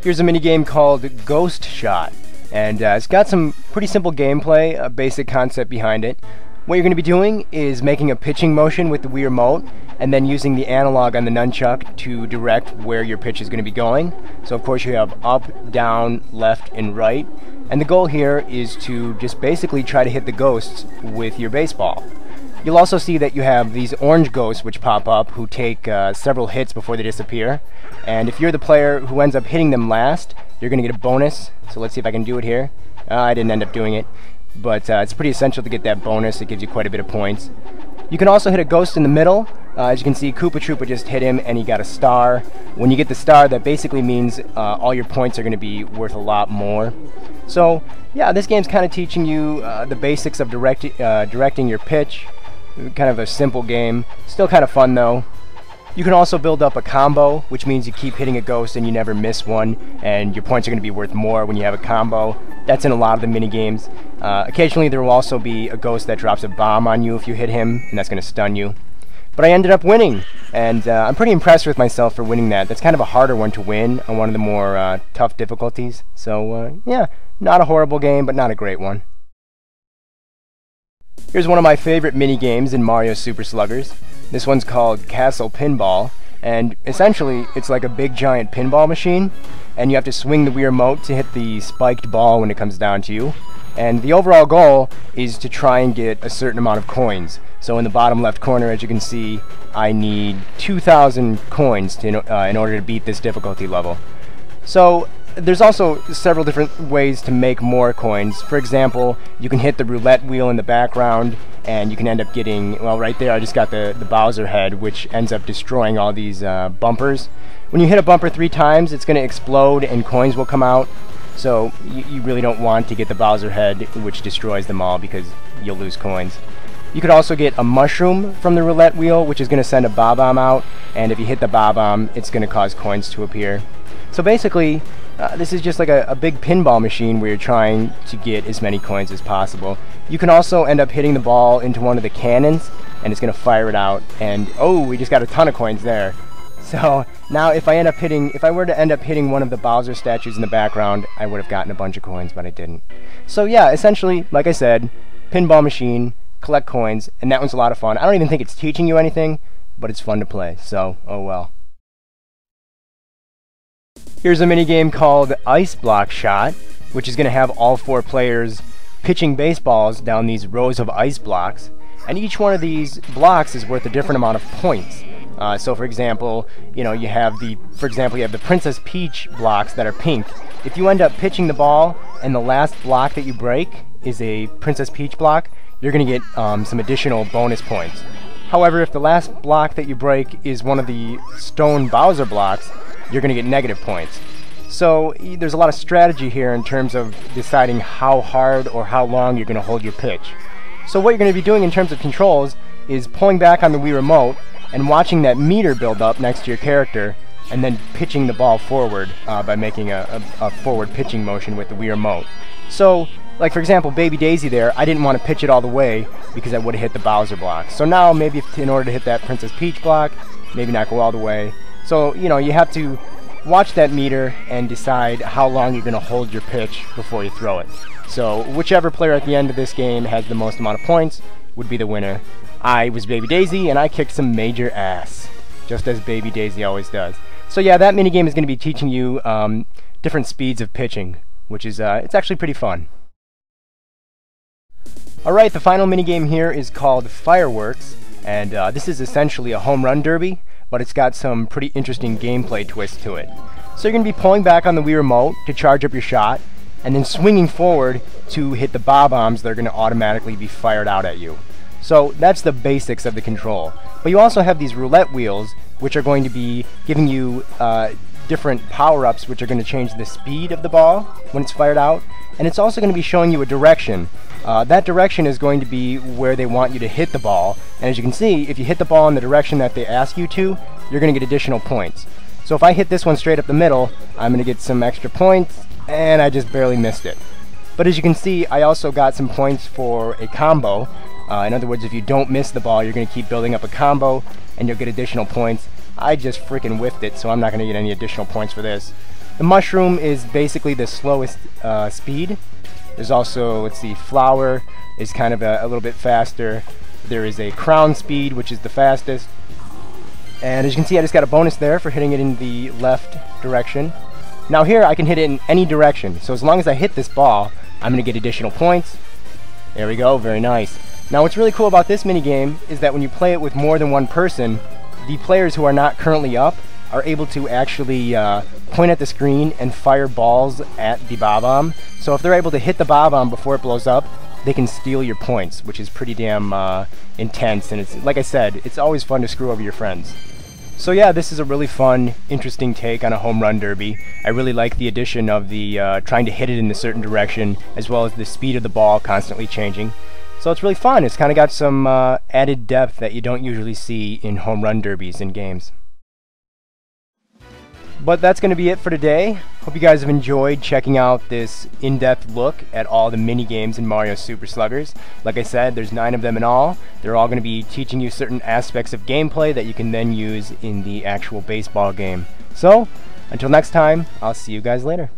Here's a minigame called Ghost Shot, and it's got some pretty simple gameplay, a basic concept behind it. What you're going to be doing is making a pitching motion with the Wii Remote, and then using the analog on the nunchuck to direct where your pitch is going to be going. So of course you have up, down, left, and right, and the goal here is to just basically try to hit the ghosts with your baseball. You'll also see that you have these orange ghosts which pop up who take several hits before they disappear. And if you're the player who ends up hitting them last, you're going to get a bonus. So let's see if I can do it here. I didn't end up doing it, but it's pretty essential to get that bonus. It gives you quite a bit of points. You can also hit a ghost in the middle. As you can see, Koopa Troopa just hit him and he got a star. When you get the star, that basically means all your points are going to be worth a lot more. So yeah, this game's kind of teaching you the basics of directing your pitch. Kind of a simple game, still kind of fun though. You can also build up a combo, which means you keep hitting a ghost and you never miss one, and your points are going to be worth more when you have a combo. That's in a lot of the mini games. Occasionally there will also be a ghost that drops a bomb on you if you hit him, and that's going to stun you. But I ended up winning, and I'm pretty impressed with myself for winning that. That's kind of a harder one to win on one of the more tough difficulties. So yeah, not a horrible game, but not a great one. Here's one of my favorite mini games in Mario Super Sluggers. This one's called Castle Pinball, and essentially it's like a big giant pinball machine, and you have to swing the Wii Remote to hit the spiked ball when it comes down to you. And the overall goal is to try and get a certain amount of coins. So in the bottom left corner, as you can see, I need 2,000 coins to, in order to beat this difficulty level. So there's also several different ways to make more coins. For example, you can hit the roulette wheel in the background and you can end up getting, well, right there I just got the Bowser head, which ends up destroying all these bumpers. When you hit a bumper 3 times, it's going to explode and coins will come out. So you really don't want to get the Bowser head, which destroys them all, because you'll lose coins. You could also get a mushroom from the roulette wheel, which is going to send a bob-omb out, and if you hit the bob-omb, it's going to cause coins to appear. So basically, this is just like a big pinball machine where you're trying to get as many coins as possible. You can also end up hitting the ball into one of the cannons, and it's going to fire it out, and oh, we just got a ton of coins there. So now if I were to end up hitting one of the Bowser statues in the background, I would have gotten a bunch of coins, but I didn't. So yeah, essentially, like I said, pinball machine, collect coins, and that one's a lot of fun. I don't even think it's teaching you anything, but it's fun to play, so oh well. Here's a minigame called Ice Block Shot, which is going to have all 4 players pitching baseballs down these rows of ice blocks, and each one of these blocks is worth a different amount of points. So for example, you have the Princess Peach blocks that are pink. If you end up pitching the ball and the last block that you break is a Princess Peach block, you're going to get some additional bonus points. However, if the last block that you break is one of the stone Bowser blocks, you're going to get negative points. So there's a lot of strategy here in terms of deciding how hard or how long you're going to hold your pitch. So what you're going to be doing in terms of controls is pulling back on the Wii Remote and watching that meter build up next to your character, and then pitching the ball forward by making a forward pitching motion with the Wii Remote. So, like for example, Baby Daisy there, I didn't want to pitch it all the way because I would have hit the Bowser block. So now maybe in order to hit that Princess Peach block, maybe not go all the way. So, you have to watch that meter and decide how long you're going to hold your pitch before you throw it. So whichever player at the end of this game has the most amount of points would be the winner. I was Baby Daisy, and I kicked some major ass, just as Baby Daisy always does. So yeah, that minigame is going to be teaching you different speeds of pitching, which is it's actually pretty fun. Alright, the final minigame here is called Fireworks, and this is essentially a home run derby, but it's got some pretty interesting gameplay twists to it. So you're going to be pulling back on the Wii Remote to charge up your shot, and then swinging forward to hit the bob-ombs that are going to automatically be fired out at you. So that's the basics of the control. But you also have these roulette wheels, which are going to be giving you different power-ups, which are going to change the speed of the ball when it's fired out. And it's also going to be showing you a direction. That direction is going to be where they want you to hit the ball. And as you can see, if you hit the ball in the direction that they ask you to, you're going to get additional points. So if I hit this one straight up the middle, I'm going to get some extra points, and I just barely missed it. But as you can see, I also got some points for a combo. In other words, if you don't miss the ball, you're going to keep building up a combo, and you'll get additional points. I just freaking whiffed it, so I'm not going to get any additional points for this. The mushroom is basically the slowest speed. There's also, let's see, flower is kind of a little bit faster. There is a crown speed, which is the fastest. And as you can see, I just got a bonus there for hitting it in the left direction. Now here, I can hit it in any direction. So as long as I hit this ball, I'm going to get additional points. There we go, very nice. Now what's really cool about this minigame is that when you play it with more than one person, the players who are not currently up are able to actually point at the screen and fire balls at the bob-omb. So if they're able to hit the bob-omb before it blows up, they can steal your points, which is pretty damn intense. And it's, like I said, it's always fun to screw over your friends. So yeah, this is a really fun, interesting take on a home run derby. I really like the addition of the trying to hit it in a certain direction, as well as the speed of the ball constantly changing. So it's really fun. It's kind of got some added depth that you don't usually see in home run derbies in games. But that's going to be it for today. Hope you guys have enjoyed checking out this in-depth look at all the mini-games in Mario Super Sluggers. Like I said, there's 9 of them in all. They're all going to be teaching you certain aspects of gameplay that you can then use in the actual baseball game. So, until next time, I'll see you guys later.